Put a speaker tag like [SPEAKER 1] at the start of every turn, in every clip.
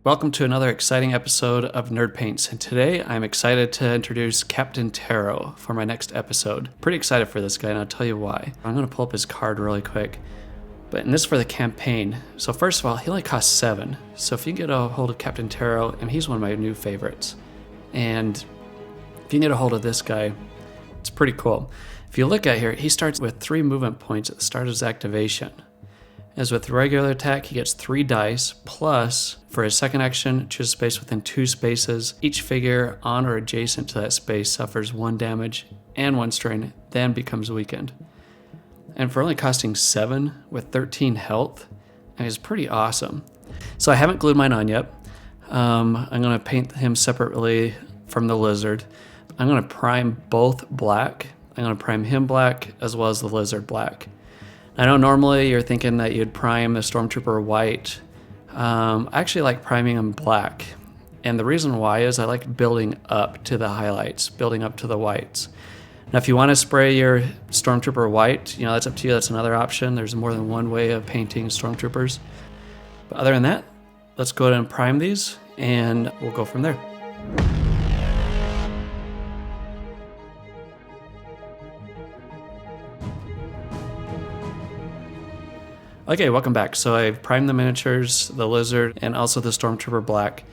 [SPEAKER 1] Welcome to another exciting episode of Nerd Paints, and today I'm excited to introduce Captain Terro for my next episode. Pretty excited for this guy, and I'll tell you why. I'm going to pull up his card really quick, and this is for the campaign. So first of all, he only costs 7, so if you can get a hold of Captain Terro, and he's one of my new favorites, and if you can get a hold of this guy, it's pretty cool. If you look at here, he starts with 3 movement points at the start of his activation. As with regular attack, he gets 3 dice, plus, for his second action, choose a space within 2 spaces. Each figure on or adjacent to that space suffers 1 damage and 1 strain, then becomes weakened. And for only costing 7 with 13 health, it's pretty awesome. So I haven't glued mine on yet. I'm going to paint him separately from the lizard. I'm going to prime both black. I'm going to prime him black as well as the lizard black. I know normally you're thinking that you'd prime the Stormtrooper white. I actually like priming them black. And the reason why is I like building up to the highlights, building up to the whites. Now if you want to spray your Stormtrooper white, that's up to you. That's another option. There's more than one way of painting Stormtroopers. But other than that, let's go ahead and prime these and we'll go from there. Okay, welcome back. So I've primed the miniatures, the lizard, and also the Stormtrooper black.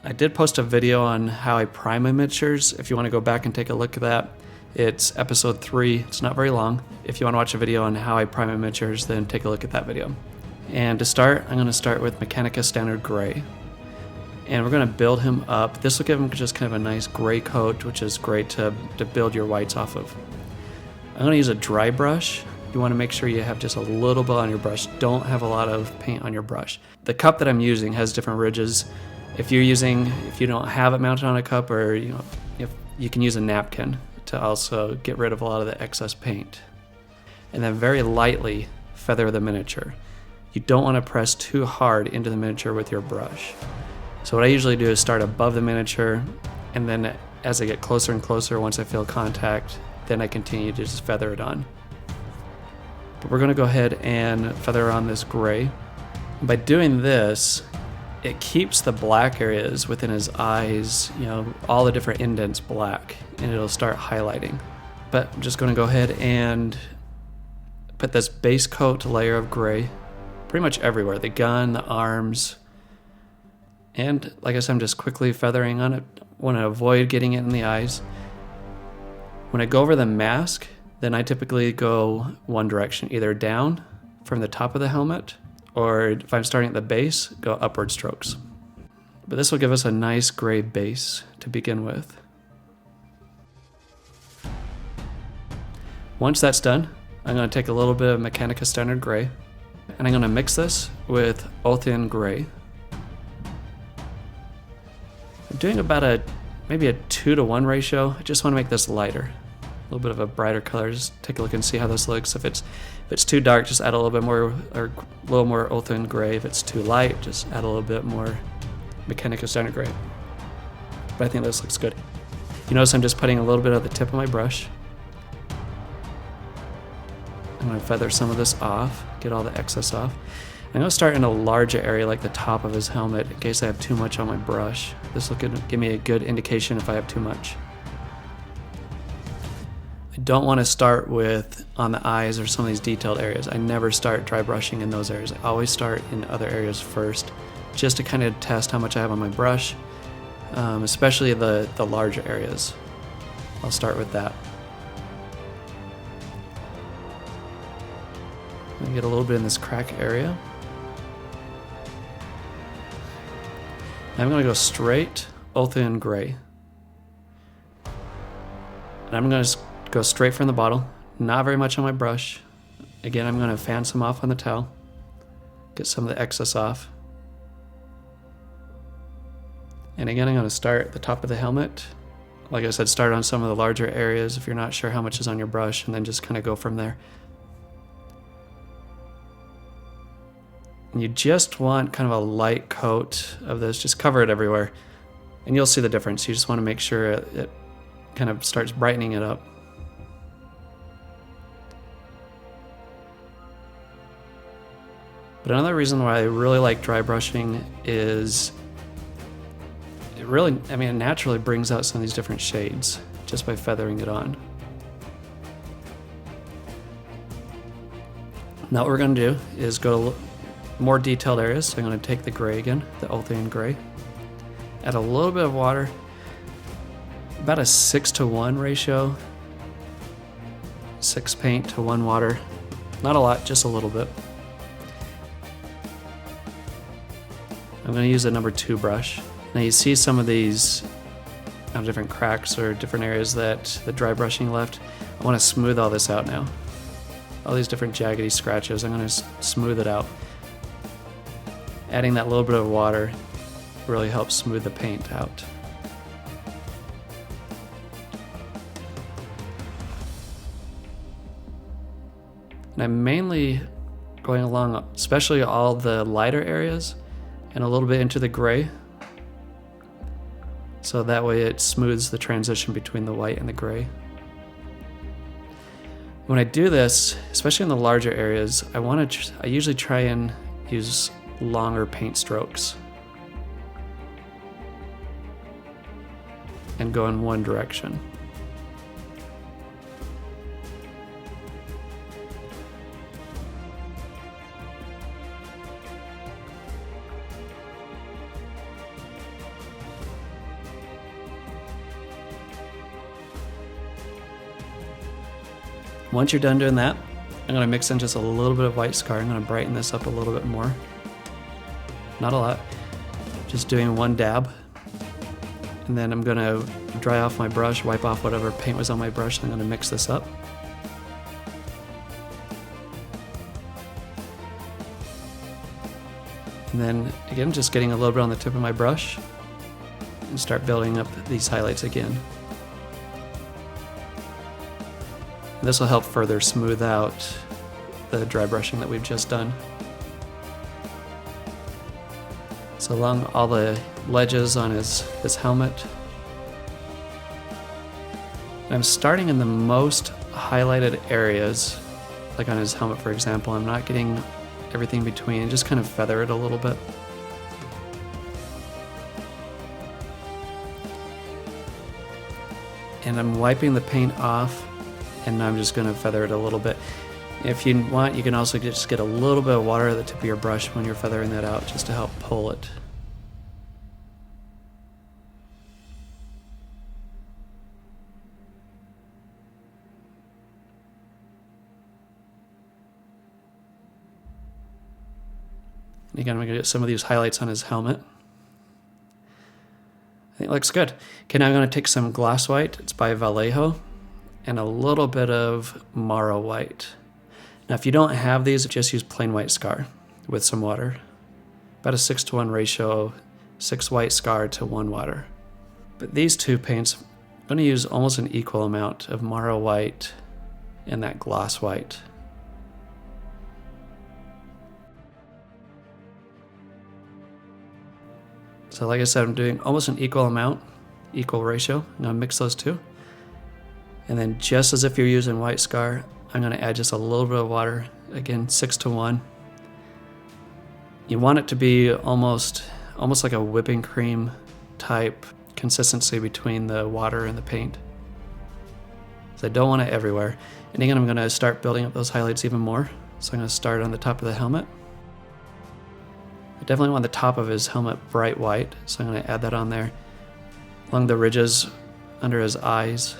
[SPEAKER 1] I did post a video on how I prime my miniatures. If you want to go back and take a look at that, it's episode 3. It's not very long. If you want to watch a video on how I prime my miniatures, then take a look at that video. And to start, I'm going to start with Mechanicus Standard Gray. And we're going to build him up. This will give him just kind of a nice gray coat, which is great to build your whites off of. I'm going to use a dry brush. You want to make sure you have just a little bit on your brush. Don't have a lot of paint on your brush. The cup that I'm using has different ridges. If you don't have it mounted on a cup, or if you can use a napkin to also get rid of a lot of the excess paint. And then very lightly feather the miniature. You don't want to press too hard into the miniature with your brush. So what I usually do is start above the miniature, and then as I get closer and closer, once I feel contact, then I continue to just feather it on. But we're going to go ahead and feather on this gray. By doing this, it keeps the black areas within his eyes, all the different indents black, and it'll start highlighting. But I'm just going to go ahead and put this base coat layer of gray pretty much everywhere. The gun, the arms, and like I said, I'm just quickly feathering on it. I want to avoid getting it in the eyes. When I go over the mask, then I typically go one direction, either down from the top of the helmet, or if I'm starting at the base, go upward strokes. But this will give us a nice gray base to begin with. Once that's done, I'm going to take a little bit of Mechanicus Standard Gray, and I'm going to mix this with Ulthuan Gray. I'm doing about maybe a 2-to-1 ratio. I just want to make this lighter. A little bit of a brighter color. Just take a look and see how this looks. If it's too dark, just add a little bit more, or a little more Ulthuan Gray. If it's too light, just add a little bit more Mechanicus Standard Gray. But I think this looks good. You notice I'm just putting a little bit at the tip of my brush. I'm going to feather some of this off, get all the excess off. I'm going to start in a larger area like the top of his helmet in case I have too much on my brush. This will give me a good indication if I have too much. I don't want to start with on the eyes or some of these detailed areas. I never start dry brushing in those areas. I always start in other areas first, just to kind of test how much I have on my brush, especially the larger areas. I'll start with that. I'm going to get a little bit in this crack area. I'm going to go straight Ulthuan Gray. And I'm going to go straight from the bottle, not very much on my brush. Again, I'm going to fan some off on the towel, get some of the excess off. And again, I'm going to start at the top of the helmet. Like I said, start on some of the larger areas if you're not sure how much is on your brush, and then just kind of go from there. And you just want kind of a light coat of this, just cover it everywhere, and you'll see the difference. You just want to make sure it kind of starts brightening it up. But another reason why I really like dry brushing is it really, I mean, it naturally brings out some of these different shades just by feathering it on. Now what we're going to do is go to more detailed areas. So I'm going to take the gray again, the Ulthuan gray, add a little bit of water, about a 6-to-1 ratio, 6 paint to 1 water. Not a lot, just a little bit. I'm going to use the number 2 brush. Now you see some of these different cracks or different areas that the dry brushing left. I want to smooth all this out now. All these different jaggedy scratches, I'm going to smooth it out. Adding that little bit of water really helps smooth the paint out. And I'm mainly going along, especially all the lighter areas and a little bit into the gray. So that way it smooths the transition between the white and the gray. When I do this, especially in the larger areas, I usually try and use longer paint strokes and go in one direction. Once you're done doing that, I'm going to mix in just a little bit of white scar. I'm going to brighten this up a little bit more. Not a lot, just doing one dab. And then I'm going to dry off my brush, wipe off whatever paint was on my brush, and I'm going to mix this up. And then again, just getting a little bit on the tip of my brush and start building up these highlights again. This will help further smooth out the dry brushing that we've just done. So along all the ledges on his helmet. I'm starting in the most highlighted areas, like on his helmet for example. I'm not getting everything between, just kind of feather it a little bit. And I'm wiping the paint off, and I'm just going to feather it a little bit. If you want, you can also just get a little bit of water at the tip of your brush when you're feathering that out, just to help pull it. And again, I'm going to get some of these highlights on his helmet. I think it looks good. Okay, now I'm going to take some glass white. It's by Valejo. And a little bit of Morrow white. Now if you don't have these, just use plain white scar with some water. About a 6-to-1 ratio, 6 white scar to 1 water. But these two paints, I'm going to use almost an equal amount of Morrow white and that gloss white. So like I said, I'm doing almost an equal amount, equal ratio. I'm going to mix those two. And then just as if you're using white scar, I'm going to add just a little bit of water. Again, 6-to-1. You want it to be almost like a whipping cream type consistency between the water and the paint. So I don't want it everywhere. And again, I'm going to start building up those highlights even more. So I'm going to start on the top of the helmet. I definitely want the top of his helmet bright white, so I'm going to add that on there. Along the ridges under his eyes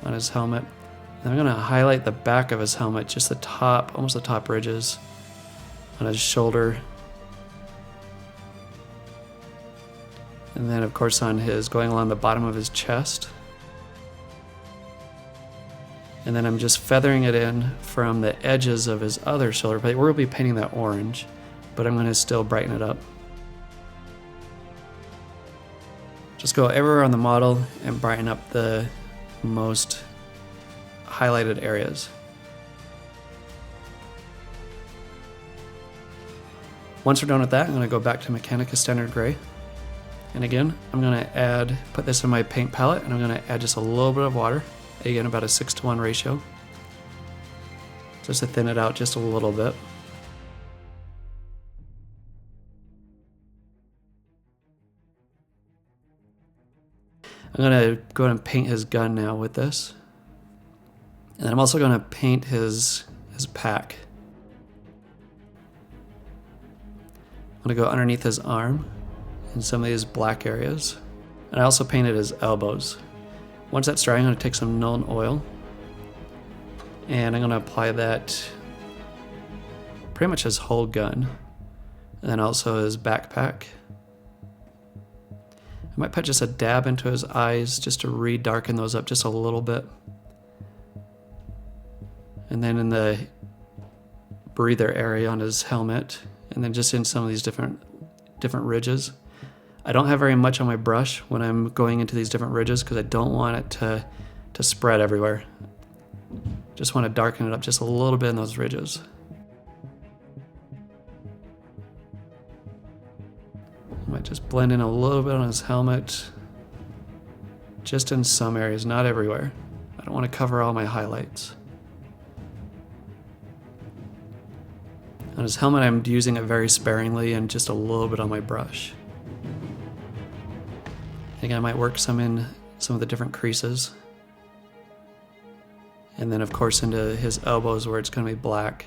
[SPEAKER 1] on his helmet. Then I'm going to highlight the back of his helmet, just the top, almost the top ridges on his shoulder. And then of course on his, going along the bottom of his chest. And then I'm just feathering it in from the edges of his other shoulder blade. We'll be painting that orange, but I'm going to still brighten it up. Just go everywhere on the model and brighten up the most highlighted areas. Once we're done with that, I'm going to go back to Mechanicus Standard Gray. And again, I'm going to put this in my paint palette, and I'm going to add just a little bit of water. Again, about a 6-to-1 ratio. Just to thin it out just a little bit. I'm going to go ahead and paint his gun now with this. And then I'm also going to paint his pack. I'm going to go underneath his arm in some of these black areas. And I also painted his elbows. Once that's dry, I'm going to take some Nuln Oil. And I'm going to apply that pretty much his whole gun. And then also his backpack. I might put just a dab into his eyes just to re-darken those up just a little bit. And then in the breather area on his helmet. And then just in some of these different ridges. I don't have very much on my brush when I'm going into these different ridges because I don't want it to spread everywhere. Just want to darken it up just a little bit in those ridges. I might just blend in a little bit on his helmet. Just in some areas, not everywhere. I don't want to cover all my highlights. On his helmet, I'm using it very sparingly and just a little bit on my brush. I think I might work some in some of the different creases. And then of course into his elbows where it's going to be black.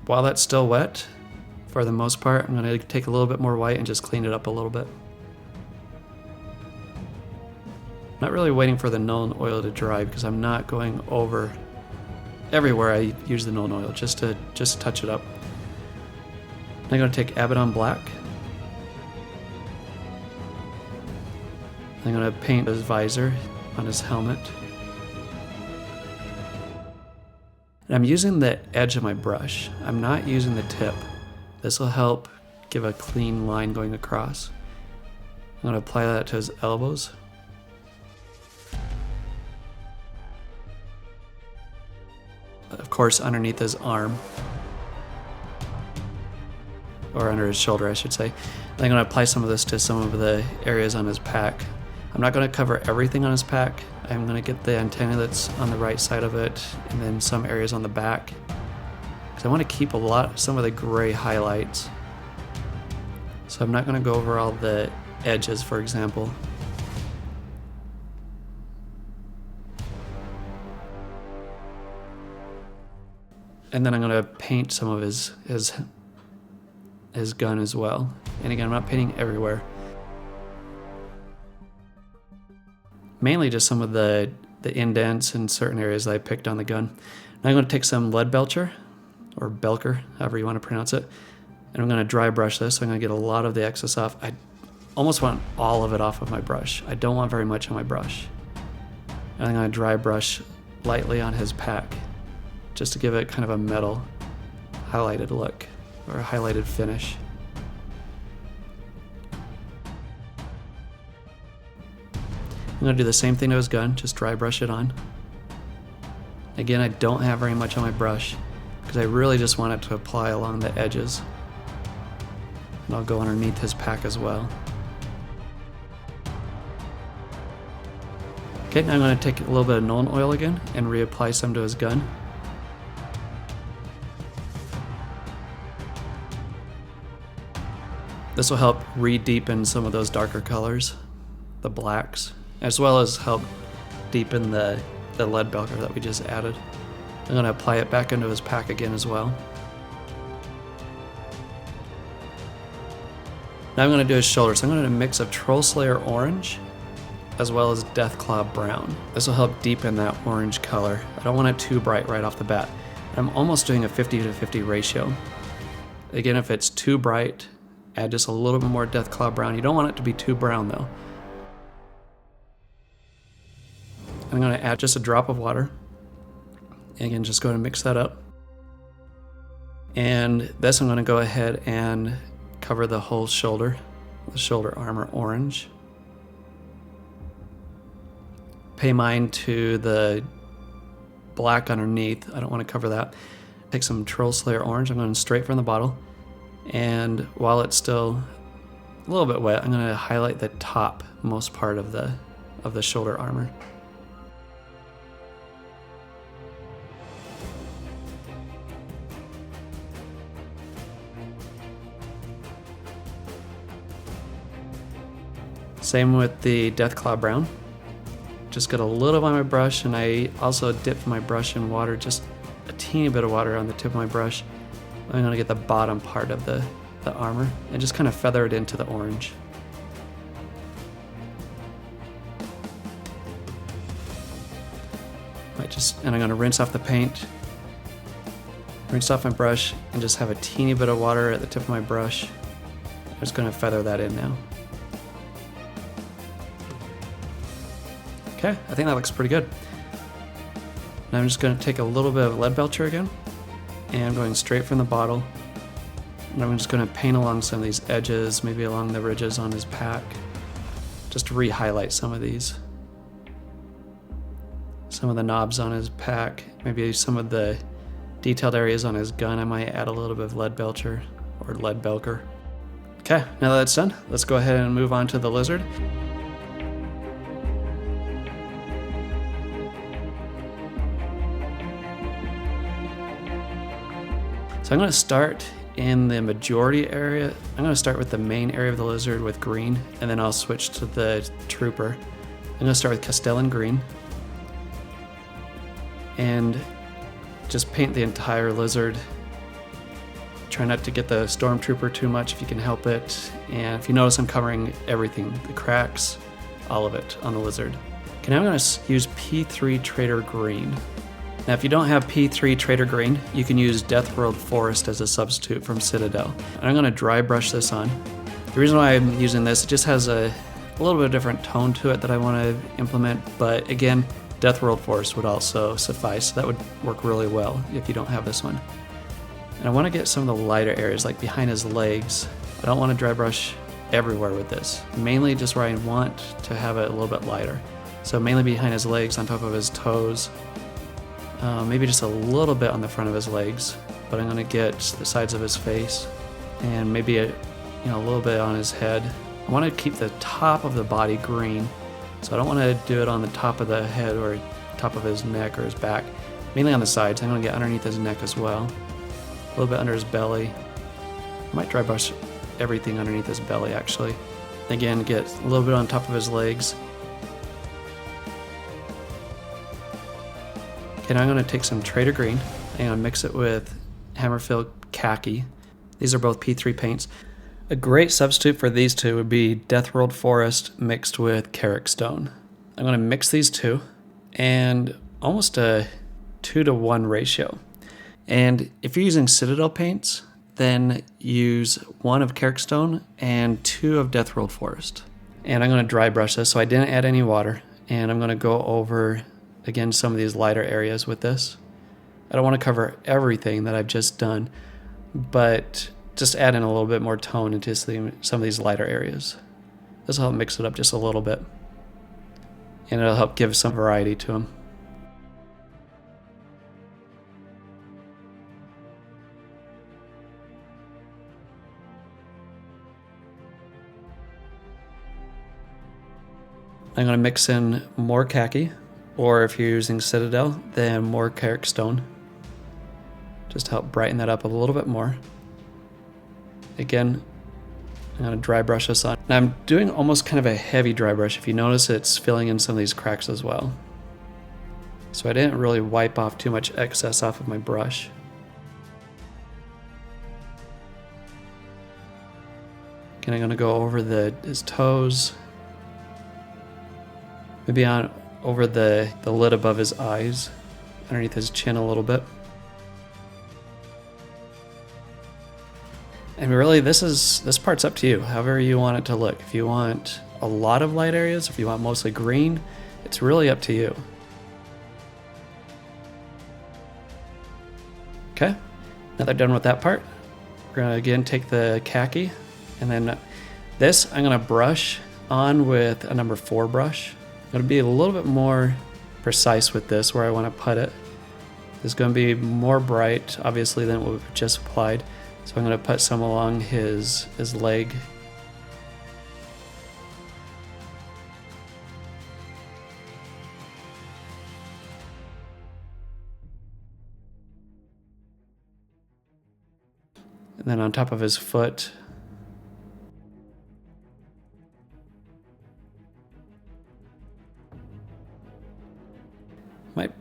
[SPEAKER 1] While that's still wet, for the most part, I'm going to take a little bit more white and just clean it up a little bit. Not really waiting for the Nuln Oil to dry because I'm not going over everywhere I use the Nuln Oil, just to touch it up. I'm going to take Abaddon Black. I'm going to paint his visor on his helmet. And I'm using the edge of my brush. I'm not using the tip. This will help give a clean line going across. I'm going to apply that to his elbows. Of course, underneath his arm. Or under his shoulder, I should say. And I'm going to apply some of this to some of the areas on his pack. I'm not going to cover everything on his pack. I'm going to get the antenna that's on the right side of it, and then some areas on the back. Because I want to keep some of the gray highlights. So I'm not going to go over all the edges, for example. And then I'm going to paint some of his gun as well. And again, I'm not painting everywhere. Mainly just some of the indents in certain areas that I picked on the gun. Now I'm going to take some Leadbelcher, or Belcher, however you want to pronounce it, and I'm going to dry brush this, so I'm going to get a lot of the excess off. I almost want all of it off of my brush. I don't want very much on my brush. And I'm going to dry brush lightly on his pack, just to give it kind of a metal highlighted look, or a highlighted finish. I'm going to do the same thing to his gun, just dry brush it on. Again, I don't have very much on my brush, because I really just want it to apply along the edges. And I'll go underneath his pack as well. Okay, now I'm going to take a little bit of Nuln Oil again, and reapply some to his gun. This will help re-deepen some of those darker colors, the blacks, as well as help deepen the Leadbelcher that we just added. I'm going to apply it back into his pack again as well. Now I'm going to do his shoulders. I'm going to do a mix of Troll Slayer Orange as well as Deathclaw Brown. This will help deepen that orange color. I don't want it too bright right off the bat. I'm almost doing a 50-50 ratio. Again, if it's too bright, add just a little bit more Deathclaw Brown. You don't want it to be too brown though. I'm going to add just a drop of water. Again, just go ahead and mix that up. And this I'm going to go ahead and cover the whole shoulder, the shoulder armor orange. Pay mine to the black underneath. I don't want to cover that. Take some Troll Slayer Orange. I'm going straight from the bottle. And while it's still a little bit wet, I'm going to highlight the top most part of the shoulder armor. Same with the Deathclaw brown. Just got a little on my brush, and I also dipped my brush in water, just a teeny bit of water on the tip of my brush. I'm gonna get the bottom part of the armor and just kind of feather it into the orange. And I'm gonna rinse off the paint, rinse off my brush, and just have a teeny bit of water at the tip of my brush. I'm just gonna feather that in now. Okay, I think that looks pretty good. Now I'm just gonna take a little bit of Leadbelcher again, and I'm going straight from the bottle. And I'm just gonna paint along some of these edges, maybe along the ridges on his pack, just to re-highlight some of these. Some of the knobs on his pack, maybe some of the detailed areas on his gun. I might add a little bit of Leadbelcher or Leadbelcher. Okay, now that that's done, let's go ahead and move on to the lizard. So I'm going to start in the majority area. I'm going to start with the main area of the lizard with green, and then I'll switch to the trooper. I'm going to start with Castellan green, and just paint the entire lizard. Try not to get the stormtrooper too much if you can help it. And if you notice, I'm covering everything, the cracks, all of it on the lizard. Okay, now I'm going to use P3 Traitor green. Now if you don't have P3 Traitor green, you can use Deathworld Forest as a substitute from Citadel. And I'm going to dry brush this on. The reason why I'm using this, it just has a little bit of different tone to it that I want to implement, but again, Deathworld Forest would also suffice. That would work really well if you don't have this one. And I want to get some of the lighter areas, like behind his legs. I don't want to dry brush everywhere with this. Mainly just where I want to have it a little bit lighter. So mainly behind his legs, on top of his toes. Maybe just a little bit on the front of his legs. But I'm going to get the sides of his face. And maybe a little bit on his head. I want to keep the top of the body green. So I don't want to do it on the top of the head or top of his neck or his back. Mainly on the sides. I'm going to get underneath his neck as well. A little bit under his belly. I might dry brush everything underneath his belly actually. Again, get a little bit on top of his legs. Okay, now I'm going to take some Traitor green and I'm going to mix it with Hammerfall Khaki. These are both P3 paints. A great substitute for these two would be Deathworld Forest mixed with Karak Stone. I'm going to mix these two, and almost a 2-to-1 ratio. And if you're using Citadel paints, then use 1 of Karak Stone and 2 of Deathworld Forest. And I'm going to dry brush this, so I didn't add any water. And I'm going to go over, again, some of these lighter areas with this. I don't want to cover everything that I've just done, but just add in a little bit more tone into some of these lighter areas. This will help mix it up just a little bit. And it'll help give some variety to them. I'm going to mix in more Khaki, or if you're using Citadel, then more Karak Stone. Just to help brighten that up a little bit more. Again, I'm going to dry brush this on. Now I'm doing almost kind of a heavy dry brush. If you notice, it's filling in some of these cracks as well. So I didn't really wipe off too much excess off of my brush. Again, I'm going to go over his toes. Maybe over the lid above his eyes, underneath his chin a little bit. And really, this part's up to you, however you want it to look. If you want a lot of light areas, if you want mostly green, it's really up to you. Okay, now that I'm done with that part, we're gonna again take the Khaki, and then this I'm gonna brush on with a number 4 brush. I'm gonna be a little bit more precise with this, where I wanna put it. It's gonna be more bright, obviously, than what we've just applied. So I'm going to put some along his leg. And then on top of his foot.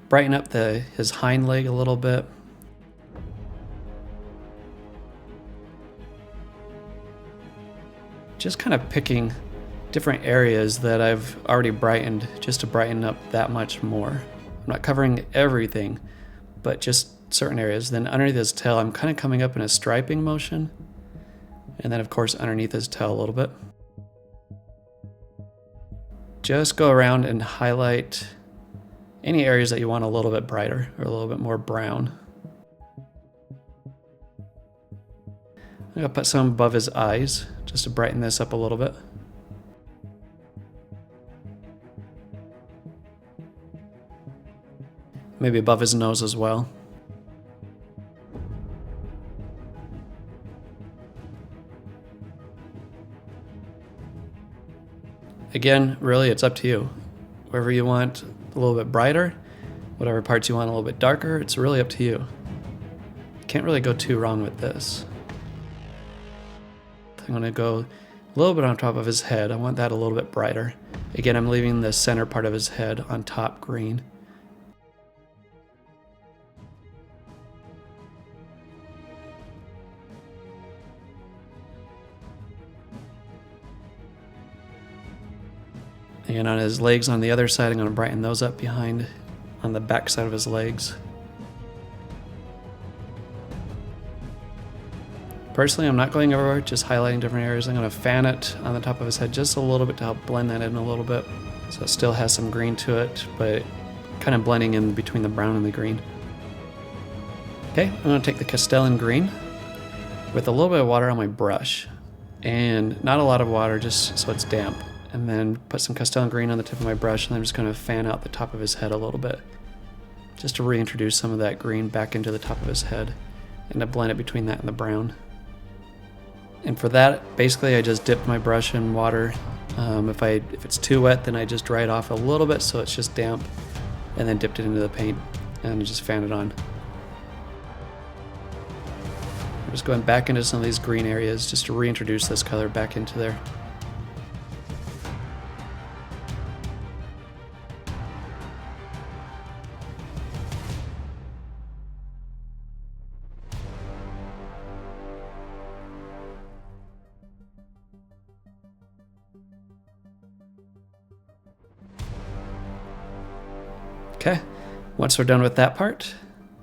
[SPEAKER 1] brighten up his hind leg a little bit. Just kind of picking different areas that I've already brightened just to brighten up that much more. I'm not covering everything, but just certain areas. Then underneath his tail, I'm kind of coming up in a striping motion. And then of course underneath his tail a little bit. Just go around and highlight any areas that you want a little bit brighter or a little bit more brown. I'm gonna put some above his eyes just to brighten this up a little bit. Maybe above his nose as well. Again, really, it's up to you. Wherever you want a little bit brighter, whatever parts you want a little bit darker, it's really up to you. Can't really go too wrong with this. I'm gonna go a little bit on top of his head. I want that a little bit brighter. Again, I'm leaving the center part of his head on top green. And on his legs on the other side, I'm going to brighten those up behind on the back side of his legs. Personally, I'm not going everywhere, just highlighting different areas. I'm going to fan it on the top of his head just a little bit to help blend that in a little bit. So it still has some green to it, but kind of blending in between the brown and the green. Okay, I'm going to take the Castellan green with a little bit of water on my brush. And not a lot of water, just so it's damp. And then put some Castellan green on the tip of my brush, and I'm just going to fan out the top of his head a little bit. Just to reintroduce some of that green back into the top of his head and to blend it between that and the brown. And for that, basically I just dip my brush in water. If it's too wet, then I just dry it off a little bit so it's just damp, and then dipped it into the paint and just fan it on. I'm just going back into some of these green areas just to reintroduce this color back into there. Okay, once we're done with that part,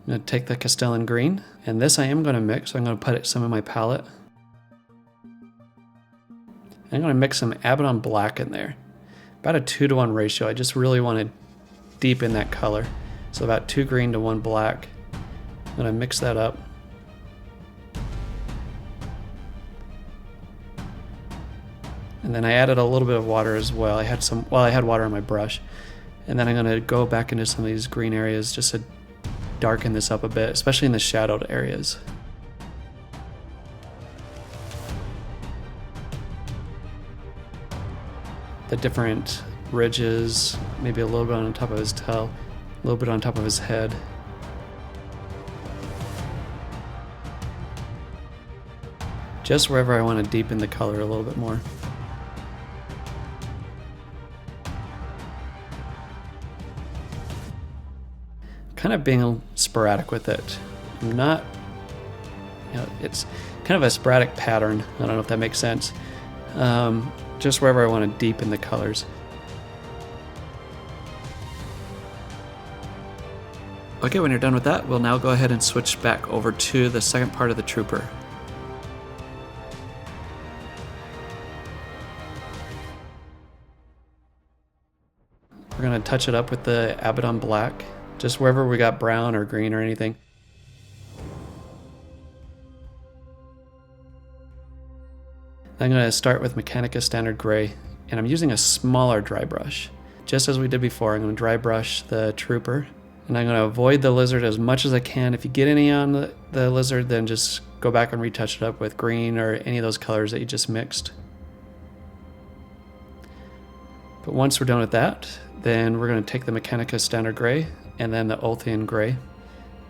[SPEAKER 1] I'm going to take the Castellan green, and this I am going to mix, so I'm going to put some in my palette. I'm going to mix some Abaddon black in there, about a 2-to-1 ratio. I just really want to deepen that color, so about 2 green to 1 black. I'm going to mix that up. And then I added a little bit of water as well. I had water on my brush. And then I'm going to go back into some of these green areas just to darken this up a bit, especially in the shadowed areas. The different ridges, maybe a little bit on top of his tail, a little bit on top of his head. Just wherever I want to deepen the color a little bit more. Kind of being sporadic with it. I'm not, it's kind of a sporadic pattern. I don't know if that makes sense. Just wherever I want to deepen the colors. Okay, when you're done with that, we'll now go ahead and switch back over to the second part of the Trooper. We're going to touch it up with the Abaddon black. Just wherever we got brown or green or anything. I'm going to start with Mechanicus Standard Gray, and I'm using a smaller dry brush. Just as we did before, I'm going to dry brush the Trooper, and I'm going to avoid the lizard as much as I can. If you get any on the lizard, then just go back and retouch it up with green or any of those colors that you just mixed. But once we're done with that, then we're going to take the Mechanicus Standard Gray and then the Ulthuan Gray,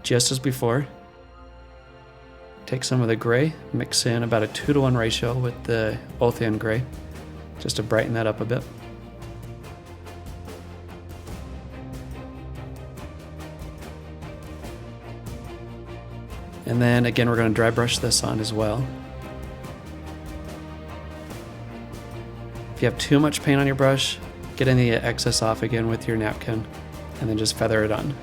[SPEAKER 1] just as before. Take some of the gray, mix in about a 2-to-1 ratio with the Ulthuan Gray, just to brighten that up a bit. And then again, we're going to dry brush this on as well. If you have too much paint on your brush, get any excess off again with your napkin, and then just feather it on.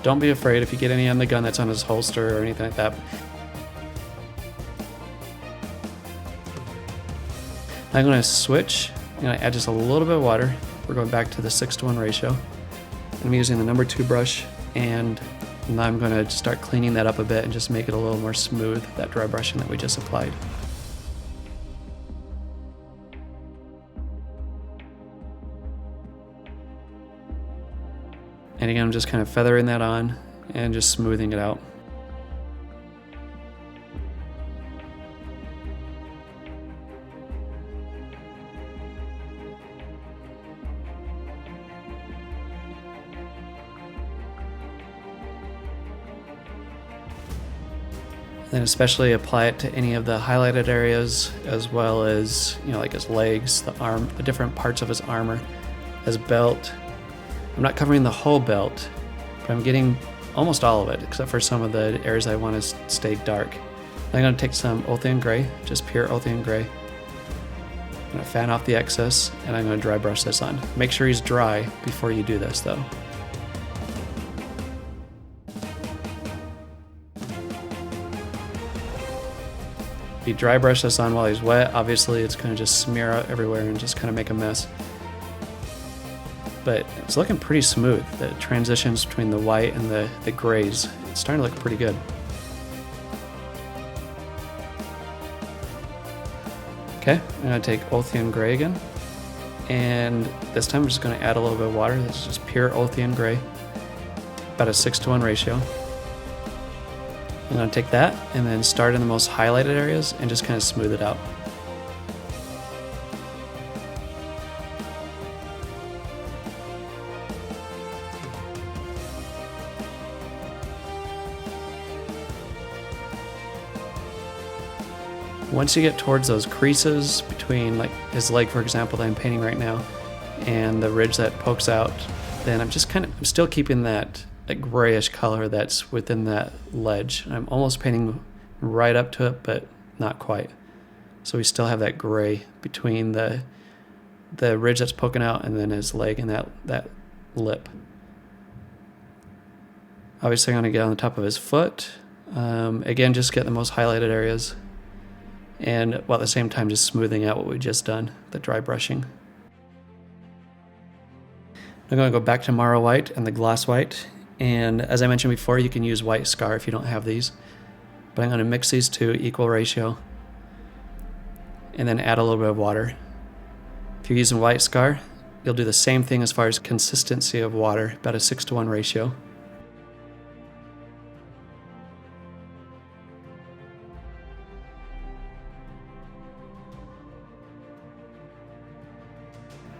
[SPEAKER 1] Don't be afraid if you get any on the gun that's on his holster or anything like that. I'm going to switch. I'm going to add just a little bit of water. We're going back to the 6:1 ratio. I'm using the number 2 brush, and now I'm going to start cleaning that up a bit and just make it a little more smooth, that dry brushing that we just applied. And again, I'm just kind of feathering that on and just smoothing it out. Then especially apply it to any of the highlighted areas, as well as, like his legs, the arm, the different parts of his armor, his belt. I'm not covering the whole belt, but I'm getting almost all of it, except for some of the areas I want to stay dark. I'm going to take some Ulthuan gray, just pure Ulthuan gray. I'm going to fan off the excess, and I'm going to dry brush this on. Make sure he's dry before you do this, though. If you dry brush this on while he's wet, obviously it's going to just smear out everywhere and just kind of make a mess. But it's looking pretty smooth. The transitions between the white and the grays, it's starting to look pretty good. Okay, I'm going to take Ulthuan gray again. And this time I'm just going to add a little bit of water. This is just pure Ulthuan gray. About a 6:1 ratio. I'm going to take that and then start in the most highlighted areas and just kind of smooth it out. Once you get towards those creases between, like his leg, for example, that I'm painting right now, and the ridge that pokes out, then I'm still keeping that grayish color that's within that ledge. I'm almost painting right up to it, but not quite. So we still have that gray between the ridge that's poking out and then his leg and that lip. Obviously I'm going to get on the top of his foot. Again, just get the most highlighted areas, and while at the same time just smoothing out what we just done, the dry brushing. I'm going to go back to Morrow white and the gloss white. And as I mentioned before, you can use white scar if you don't have these. But I'm going to mix these two equal ratio and then add a little bit of water. If you're using white scar, you'll do the same thing as far as consistency of water, about a 6:1 ratio.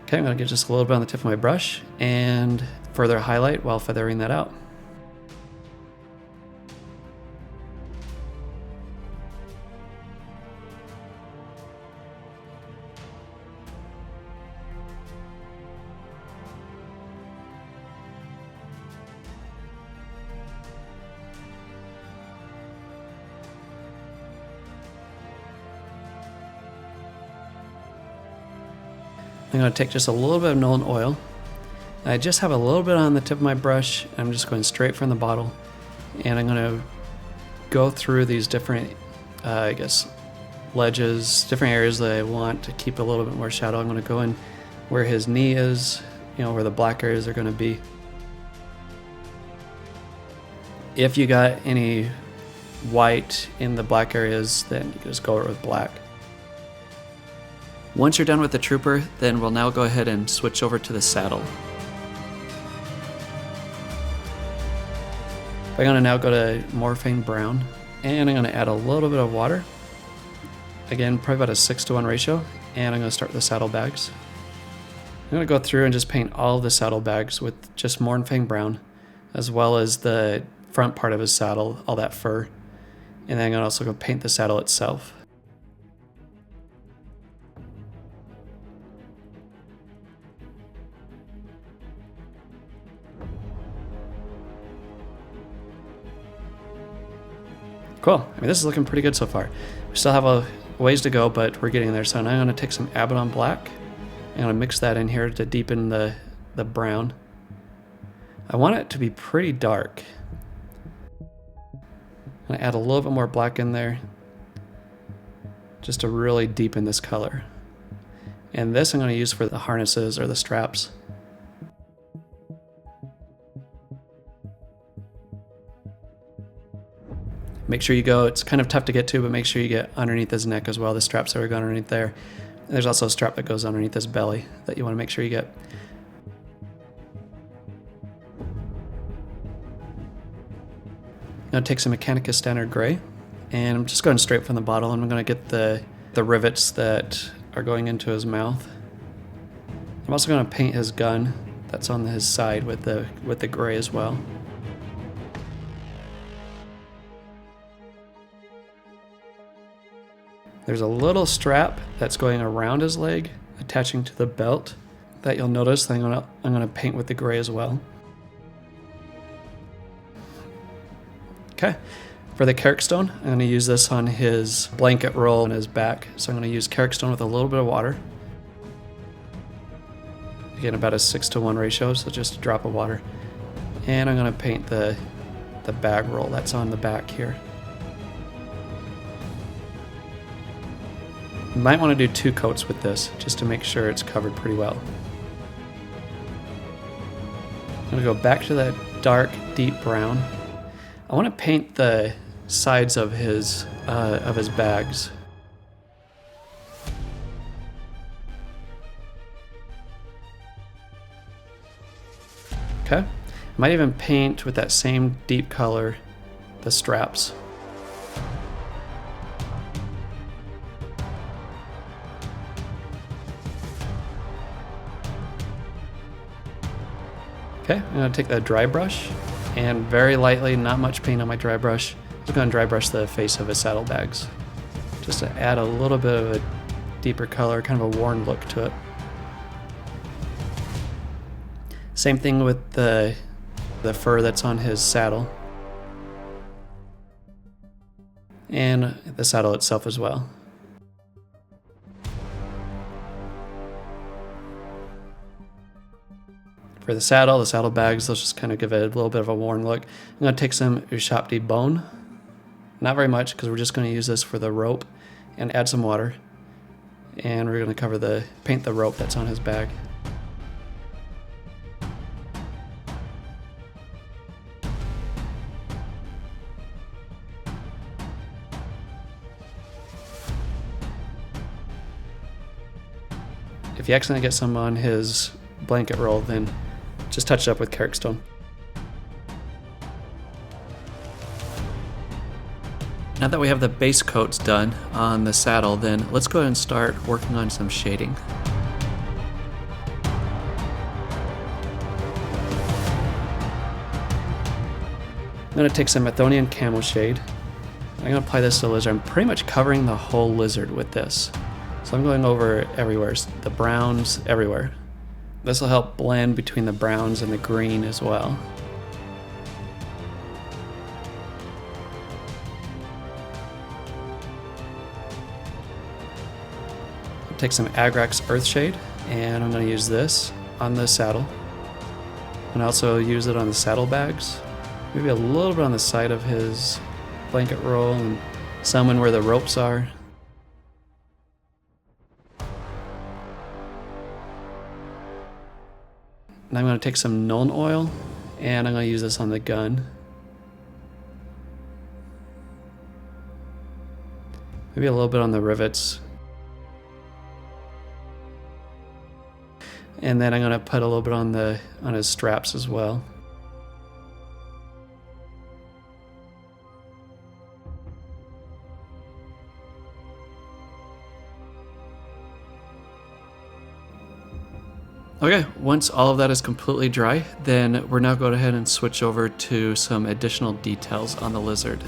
[SPEAKER 1] Okay, I'm going to get just a little bit on the tip of my brush and further highlight while feathering that out. I'm going to take just a little bit of Nolan oil. I just have a little bit on the tip of my brush. I'm just going straight from the bottle, and I'm going to go through these different, ledges, different areas that I want to keep a little bit more shadow. I'm going to go in where his knee is, where the black areas are going to be. If you got any white in the black areas, then you can just go with black. Once you're done with the Trooper, then we'll now go ahead and switch over to the saddle. I'm going to now go to Mournfang brown, and I'm going to add a little bit of water. Again, probably about a 6:1 ratio, and I'm going to start the saddlebags. I'm going to go through and just paint all of the saddlebags with just Mournfang brown, as well as the front part of his saddle, all that fur. And then I'm going to also go paint the saddle itself. Cool. I mean, this is looking pretty good so far. We still have a ways to go, but we're getting there. So now I'm going to take some Abaddon black. I'm going to mix that in here to deepen the brown. I want it to be pretty dark. I'm going to add a little bit more black in there just to really deepen this color. And this I'm going to use for the harnesses or the straps. Make sure you go, it's kind of tough to get to, but make sure you get underneath his neck as well. The straps that are going underneath there. And there's also a strap that goes underneath his belly that you want to make sure you get. I'm going to take some Mechanicus Standard Gray, and I'm just going straight from the bottle, and I'm going to get the rivets that are going into his mouth. I'm also going to paint his gun that's on his side with the gray as well. There's a little strap that's going around his leg, attaching to the belt, that you'll notice that I'm gonna paint with the gray as well. Okay, for the Karak stone, I'm gonna use this on his blanket roll on his back. So I'm gonna use Karak stone with a little bit of water. Again, about a 6-to-1 ratio, so just a drop of water. And I'm gonna paint the bag roll that's on the back here. You might want to do 2 coats with this, just to make sure it's covered pretty well. I'm going to go back to that dark, deep brown. I want to paint the sides of his bags. Okay. I might even paint with that same deep color the straps. Okay, I'm going to take that dry brush and very lightly, not much paint on my dry brush, I'm just going to dry brush the face of his saddlebags just to add a little bit of a deeper color, kind of a worn look to it. Same thing with the fur that's on his saddle and the saddle itself as well. For the saddlebags, they'll just kind of give it a little bit of a worn look. I'm going to take some Ushabti bone, not very much because we're just going to use this for the rope, and add some water. And we're going to paint the rope that's on his bag. If you accidentally get some on his blanket roll, then just touch it up with Karak stone. Now that we have the base coats done on the saddle, then let's go ahead and start working on some shading. I'm going to take some Mephiston Camo Shade. I'm going to apply this to the lizard. I'm pretty much covering the whole lizard with this. So I'm going over everywhere, the browns everywhere. This will help blend between the browns and the green as well. I'll take some Agrax Earthshade, and I'm going to use this on the saddle. And also use it on the saddlebags. Maybe a little bit on the side of his blanket roll, and some in where the ropes are. And I'm going to take some Nuln Oil, and I'm going to use this on the gun. Maybe a little bit on the rivets. And then I'm going to put a little bit on his straps as well. Okay, once all of that is completely dry, then we're now going ahead and switch over to some additional details on the lizard.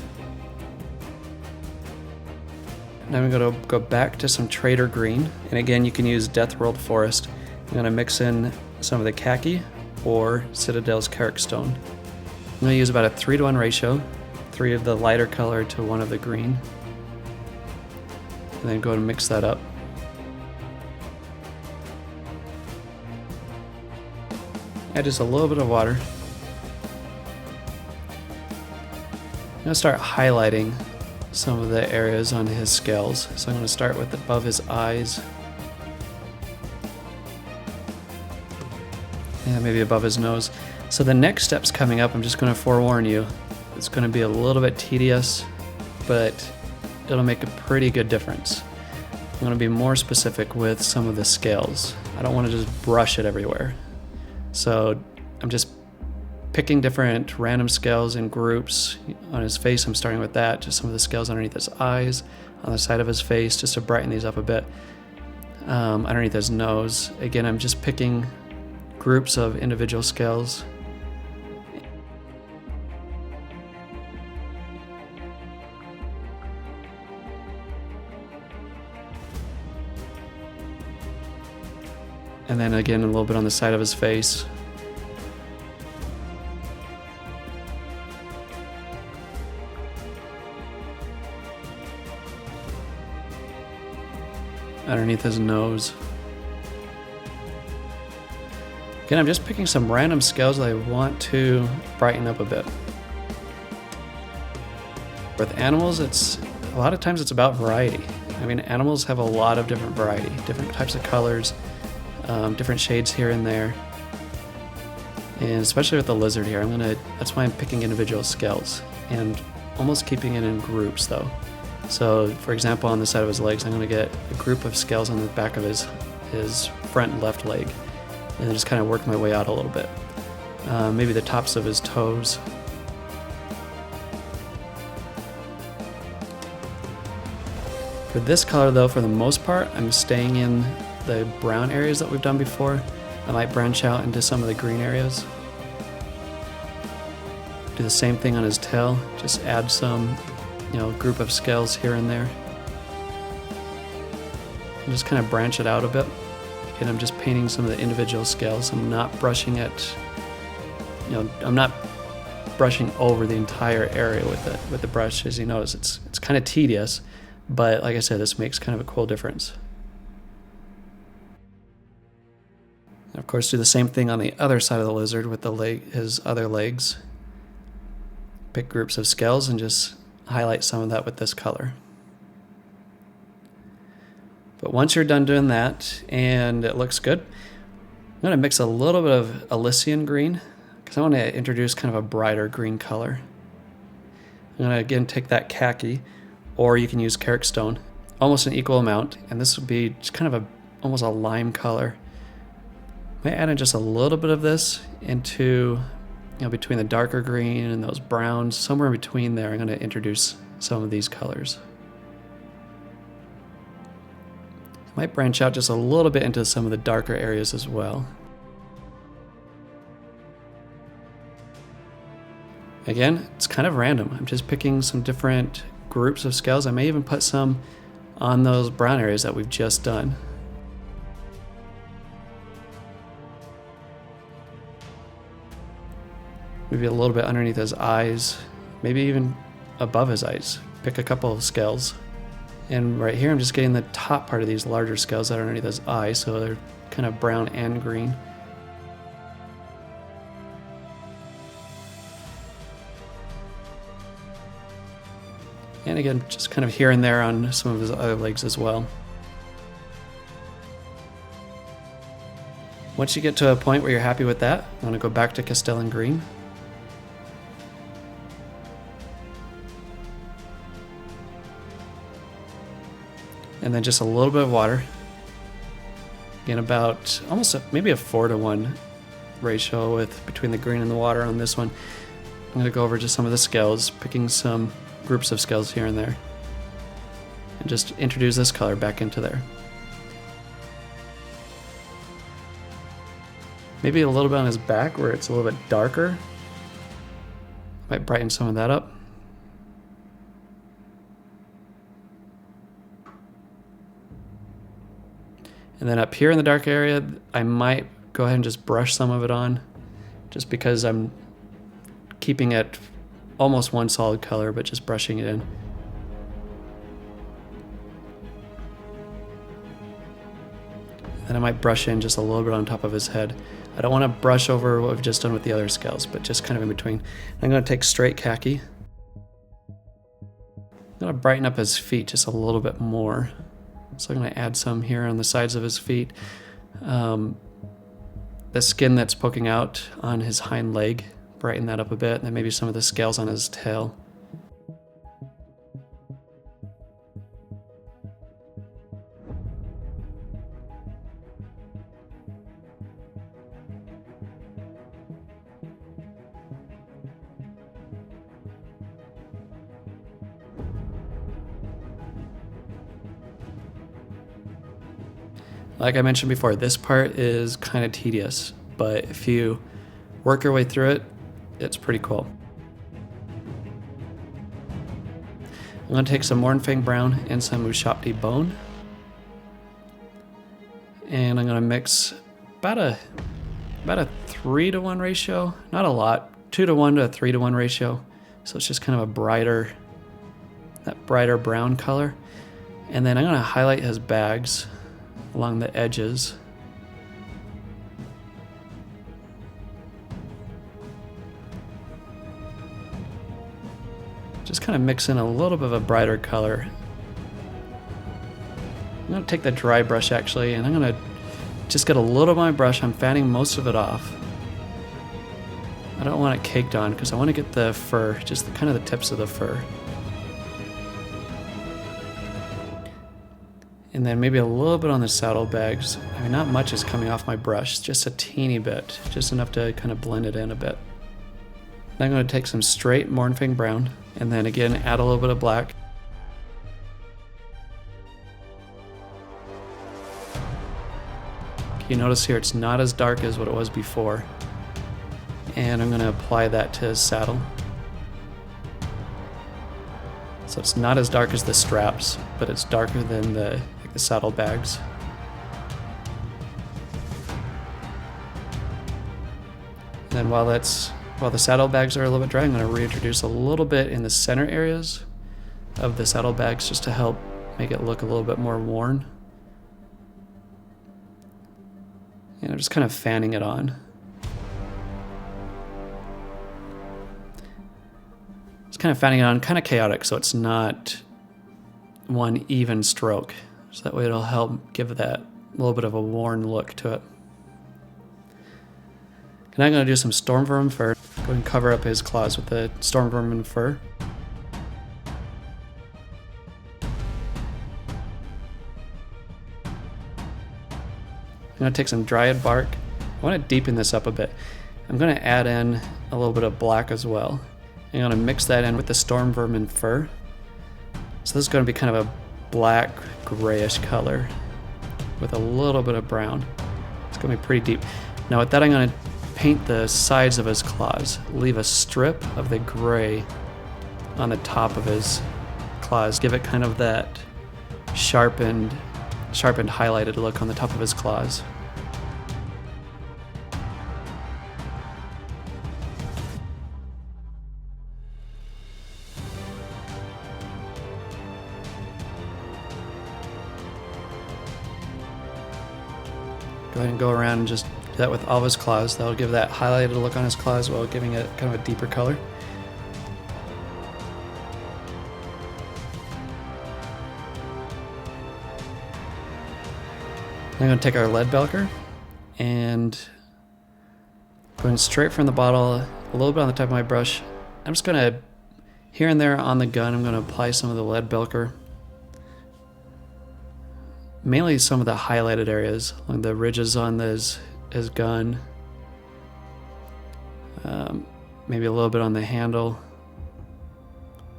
[SPEAKER 1] Now I'm going to go back to some Traitor Green, and again you can use Death World Forest. I'm going to mix in some of the Khaki or Citadel's Karak Stone. I'm going to use about a 3-to-1 ratio, 3 3 of the lighter color to 1 of the green. And then go and mix that up. Add just a little bit of water. I'm going to start highlighting some of the areas on his scales. So I'm going to start with above his eyes. And maybe above his nose. So the next steps coming up, I'm just going to forewarn you, it's going to be a little bit tedious, but it'll make a pretty good difference. I'm going to be more specific with some of the scales. I don't want to just brush it everywhere. So I'm just picking different random scales in groups. On his face, I'm starting with that, just some of the scales underneath his eyes, on the side of his face, just to brighten these up a bit. Underneath his nose, again, I'm just picking groups of individual scales. And then again, a little bit on the side of his face. Underneath his nose. Again, I'm just picking some random scales that I want to brighten up a bit. With animals, a lot of times it's about variety. I mean, animals have a lot of different variety, different types of colors, different shades here and there. And especially with the lizard here, that's why I'm picking individual scales and almost keeping it in groups though. So for example, on the side of his legs, I'm going to get a group of scales on the back of his front left leg, and then just kind of work my way out a little bit. Maybe the tops of his toes. For this color though, for the most part, I'm staying in the brown areas that we've done before. I might branch out into some of the green areas. Do the same thing on his tail, just add some group of scales here and there. And just kind of branch it out a bit. And I'm just painting some of the individual scales. I'm not brushing it, I'm not brushing over the entire area with the brush. As you notice, it's kind of tedious, but like I said, this makes kind of a cool difference. And of course, do the same thing on the other side of the lizard with his other legs. Pick groups of scales and just highlight some of that with this color. But once you're done doing that and it looks good, I'm going to mix a little bit of Elysian green because I want to introduce kind of a brighter green color. I'm going to again take that Khaki, or you can use Karak stone, almost an equal amount, and this would be just kind of almost a lime color. I might add in just a little bit of this into between the darker green and those browns, somewhere in between there, I'm going to introduce some of these colors. I might branch out just a little bit into some of the darker areas as well. Again, it's kind of random. I'm just picking some different groups of scales. I may even put some on those brown areas that we've just done. Maybe a little bit underneath his eyes, maybe even above his eyes. Pick a couple of scales. And right here I'm just getting the top part of these larger scales that are underneath his eyes, so they're kind of brown and green. And again, just kind of here and there on some of his other legs as well. Once you get to a point where you're happy with that, I'm going to go back to Castellan green. And then just a little bit of water. Again, about maybe a 4-to-1 ratio between the green and the water on this one. I'm going to go over just some of the scales, picking some groups of scales here and there. And just introduce this color back into there. Maybe a little bit on his back where it's a little bit darker. Might brighten some of that up. And then up here in the dark area, I might go ahead and just brush some of it on, just because I'm keeping it almost one solid color, but just brushing it in. Then I might brush in just a little bit on top of his head. I don't want to brush over what we've just done with the other scales, but just kind of in between. I'm going to take straight khaki. I'm going to brighten up his feet just a little bit more. So I'm going to add some here on the sides of his feet. The skin that's poking out on his hind leg, brighten that up a bit, and then maybe some of the scales on his tail. Like I mentioned before, this part is kind of tedious, but if you work your way through it, it's pretty cool. I'm going to take some Mournfang brown and some Ushabti bone, and I'm going to mix about a 3-to-1 ratio, not a lot, 2-to-1 to a 3-to-1 ratio. So it's just kind of that brighter brown color. And then I'm going to highlight his bags along the edges. Just kind of mix in a little bit of a brighter color. I'm going to take the dry brush actually, and I'm going to just get a little of my brush. I'm fanning most of it off. I don't want it caked on because I want to get the fur, just kind of the tips of the fur. And then maybe a little bit on the saddlebags. I mean, not much is coming off my brush, just a teeny bit, just enough to kind of blend it in a bit. Now I'm going to take some straight Mournfang brown, and then again add a little bit of black. You notice here it's not as dark as what it was before. And I'm going to apply that to his saddle. So it's not as dark as the straps, but it's darker than the saddlebags. And then while the saddlebags are a little bit dry, I'm going to reintroduce a little bit in the center areas of the saddlebags just to help make it look a little bit more worn. And I'm just kind of fanning it on. Just kind of fanning it on, kind of chaotic, so it's not one even stroke. So that way it'll help give that little bit of a worn look to it. And I'm going to do some Stormvermin Fur. Go ahead and cover up his claws with the Stormvermin Fur. I'm going to take some Dryad bark. I want to deepen this up a bit. I'm going to add in a little bit of black as well. I'm going to mix that in with the Stormvermin Fur. So this is going to be kind of a black grayish color with a little bit of brown. It's going to be pretty deep. Now with that I'm going to paint the sides of his claws. Leave a strip of the gray on the top of his claws. Give it kind of that sharpened highlighted look on the top of his claws. Go ahead and go around and just do that with all of his claws. That'll give that highlighted look on his claws while giving it kind of a deeper color. I'm going to take our Leadbelcher and going straight from the bottle, a little bit on the tip of my brush. I'm just going to, here and there on the gun, I'm going to apply some of the Leadbelcher. Mainly some of the highlighted areas, like the ridges on his gun. Maybe a little bit on the handle.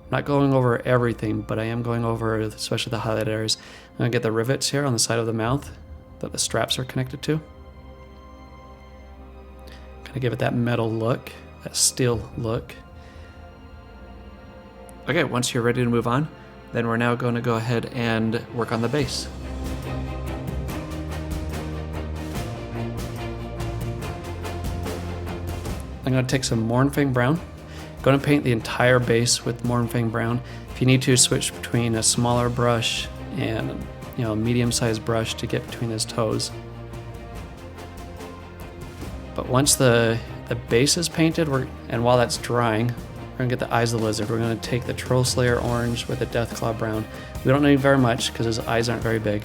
[SPEAKER 1] Not going over everything, but I am going over especially the highlighted areas. I'm going to get the rivets here on the side of the mouth that the straps are connected to. Kind of give it that metal look, that steel look. Okay, once you're ready to move on, then we're now going to go ahead and work on the base. I'm going to take some Mournfang brown going to paint the entire base with Mournfang brown. If you need to, switch between a smaller brush and a medium-sized brush to get between his toes. But once the base is painted, and while that's drying, we're going to get the eyes of the lizard. We're going to take the Troll Slayer orange with the Deathclaw brown. We don't need very much because his eyes aren't very big.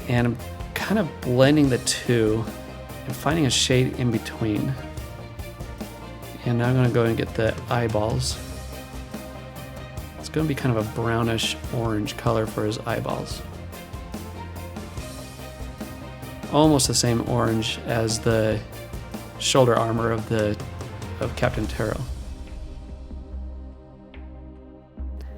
[SPEAKER 1] And I'm kind of blending the two and finding a shade in between. And now I'm going to go and get the eyeballs. It's going to be kind of a brownish orange color for his eyeballs. Almost the same orange as the shoulder armor of Captain Terro.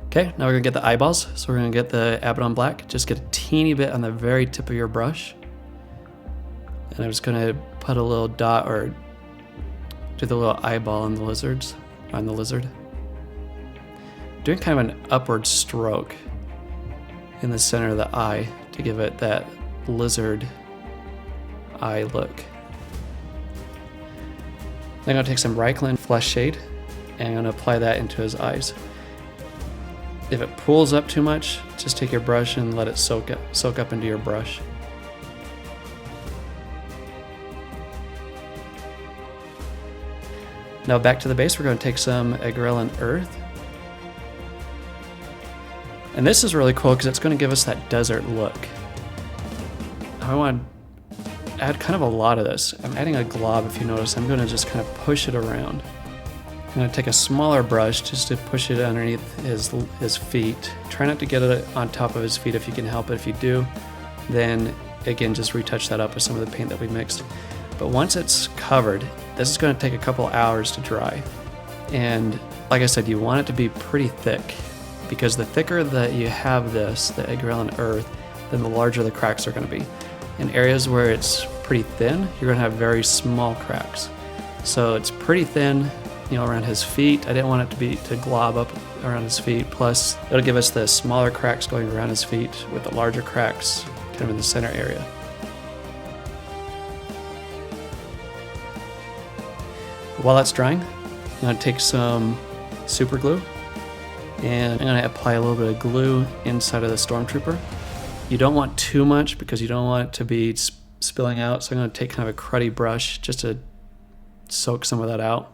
[SPEAKER 1] Okay, now we're gonna get the eyeballs. So we're gonna get the Abaddon black. Just get a teeny bit on the very tip of your brush. And I'm just gonna put a little dot or do the little eyeball on the lizard. Doing kind of an upward stroke in the center of the eye to give it that lizard eye look. Then I'm gonna take some Reichland Flesh Shade and I'm gonna apply that into his eyes. If it pulls up too much, just take your brush and let it soak up into your brush. Now back to the base, we're going to take some Agrellan Earth. And this is really cool because it's going to give us that desert look. I want to add kind of a lot of this. I'm adding a glob, if you notice. I'm going to just kind of push it around. I'm going to take a smaller brush just to push it underneath his feet. Try not to get it on top of his feet if you can help it. If you do, then again, just retouch that up with some of the paint that we mixed. But once it's covered, this is going to take a couple hours to dry. And like I said, you want it to be pretty thick because the thicker that you have this, the Agrellan Earth, then the larger the cracks are going to be. In areas where it's pretty thin, you're going to have very small cracks. So it's pretty thin, around his feet. I didn't want it to glob up around his feet. Plus, it'll give us the smaller cracks going around his feet with the larger cracks kind of in the center area. While that's drying, I'm going to take some super glue and I'm going to apply a little bit of glue inside of the Stormtrooper. You don't want too much because you don't want it to be spilling out. So I'm going to take kind of a cruddy brush just to soak some of that out.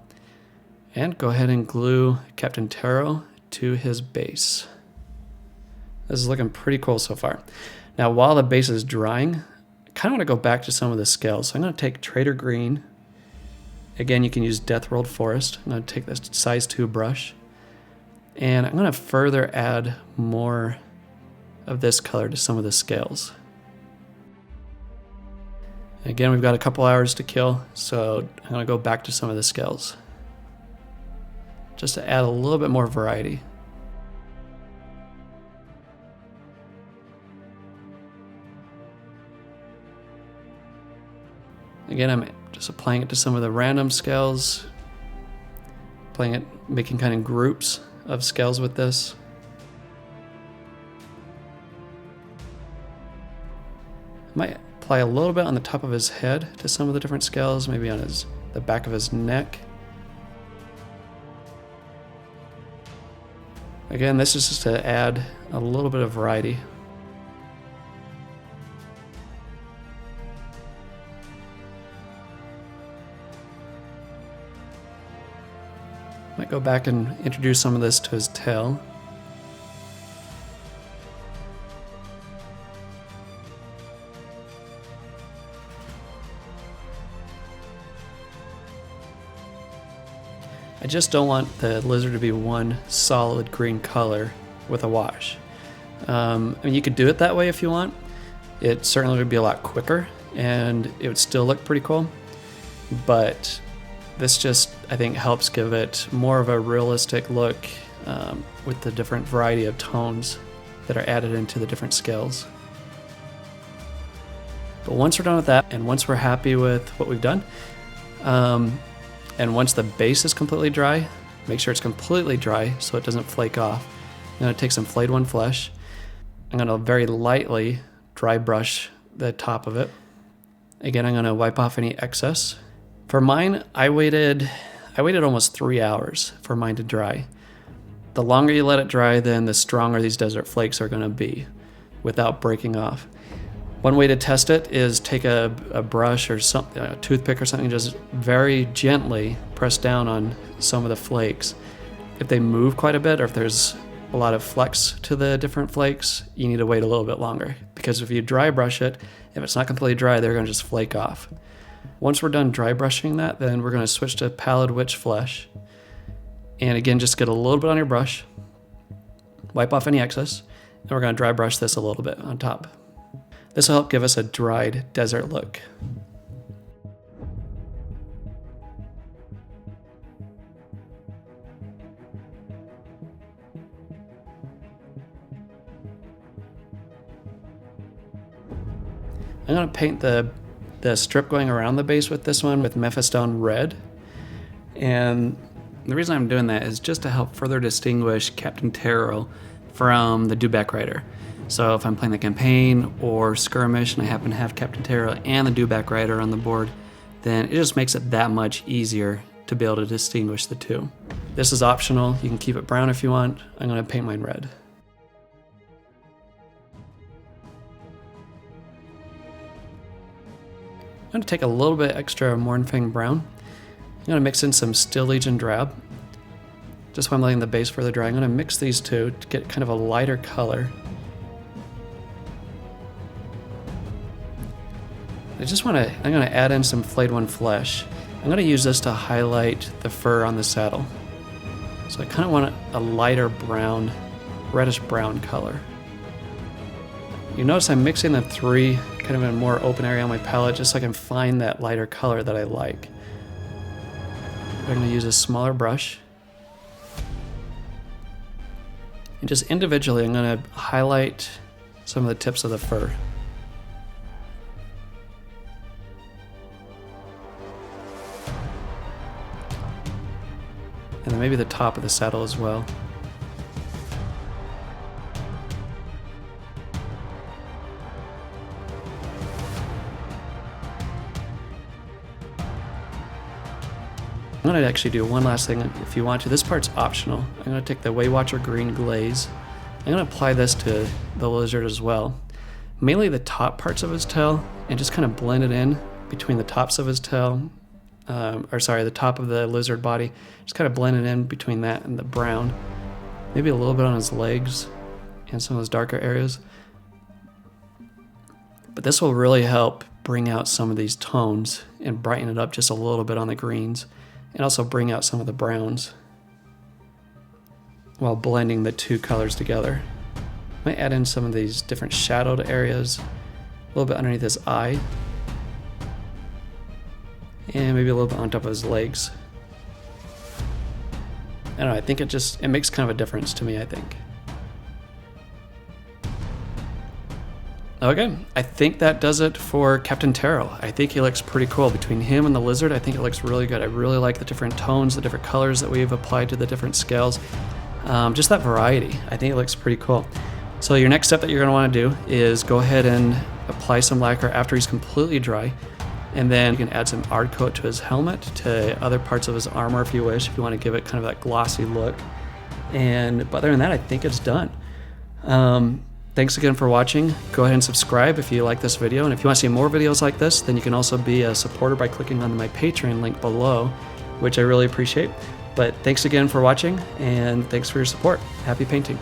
[SPEAKER 1] And go ahead and glue Captain Terro to his base. This is looking pretty cool so far. Now while the base is drying, I kind of want to go back to some of the scales. So I'm going to take Traitor Green. Again, you can use Death Rolled Forest. I'm going to take this size 2 brush. And I'm going to further add more of this color to some of the scales. Again, we've got a couple hours to kill, so I'm going to go back to some of the scales, just to add a little bit more variety. Again, I'm just applying it to some of the random scales, making kind of groups of scales with this. I might apply a little bit on the top of his head to some of the different scales, maybe on the back of his neck. Again, this is just to add a little bit of variety. Might go back and introduce some of this to his tail. I just don't want the lizard to be one solid green color with a wash. I mean, you could do it that way if you want. It certainly would be a lot quicker and it would still look pretty cool. But this just, I think, helps give it more of a realistic look with the different variety of tones that are added into the different scales. But once we're done with that, and once we're happy with what we've done, and once the base is completely dry, make sure it's completely dry so it doesn't flake off. I'm going to take some Flayed One Flesh. I'm going to very lightly dry brush the top of it. Again, I'm going to wipe off any excess. For mine, I waited I waited almost 3 hours for mine to dry. The longer you let it dry, then the stronger these desert flakes are going to be without breaking off. One way to test it is take a brush or something, a toothpick or something, just very gently press down on some of the flakes. If they move quite a bit, or if there's a lot of flex to the different flakes, you need to wait a little bit longer, because if you dry brush it, if it's not completely dry, they're going to just flake off. Once we're done dry brushing that, then we're going to switch to Pallid Witch Flesh. And again, just get a little bit on your brush, wipe off any excess, and we're going to dry brush this a little bit on top. This will help give us a dried desert look. I'm going to paint the strip going around the base with this one with Mephiston Red. And the reason I'm doing that is just to help further distinguish Captain Terro from the Dewback Rider. So if I'm playing the campaign or skirmish and I happen to have Captain Terro and the Dewback Rider on the board, then it just makes it that much easier to be able to distinguish the two. This is optional. You can keep it brown if you want. I'm going to paint mine red. I'm going to take a little bit extra Mournfang brown. I'm going to mix in some Still Legion Drab. Just while I'm letting the base further dry, I'm going to mix these two to get kind of a lighter color. I'm going to add in some Flayed Flesh. I'm going to use this to highlight the fur on the saddle. So I kind of want a lighter brown, reddish brown color. You notice I'm mixing the three kind of in a more open area on my palette just so I can find that lighter color that I like. I'm going to use a smaller brush. And just individually I'm going to highlight some of the tips of the fur. And then maybe the top of the saddle as well. I'm going to actually do one last thing if you want to. This part's optional. I'm going to take the Waywatcher Green Glaze. I'm going to apply this to the lizard as well. Mainly the top parts of his tail, and just kind of blend it in between the tops of his tail. The top of the lizard body. Just kind of blend it in between that and the brown. Maybe a little bit on his legs and some of those darker areas. But this will really help bring out some of these tones and brighten it up just a little bit on the greens. And also bring out some of the browns while blending the two colors together. Might add in some of these different shadowed areas, a little bit underneath his eye, and maybe a little bit on top of his legs. I don't know, I think it makes kind of a difference to me, I think. Okay, I think that does it for Captain Terro. I think he looks pretty cool. Between him and the lizard, I think it looks really good. I really like the different tones, the different colors that we've applied to the different scales. Just that variety. I think it looks pretty cool. So your next step that you're going to want to do is go ahead and apply some lacquer after he's completely dry. And then you can add some ard coat to his helmet, to other parts of his armor if you wish, if you want to give it kind of that glossy look. But other than that, I think it's done. Thanks again for watching. Go ahead and subscribe if you like this video, and if you want to see more videos like this, then you can also be a supporter by clicking on my Patreon link below, which I really appreciate. But thanks again for watching, and thanks for your support. Happy painting.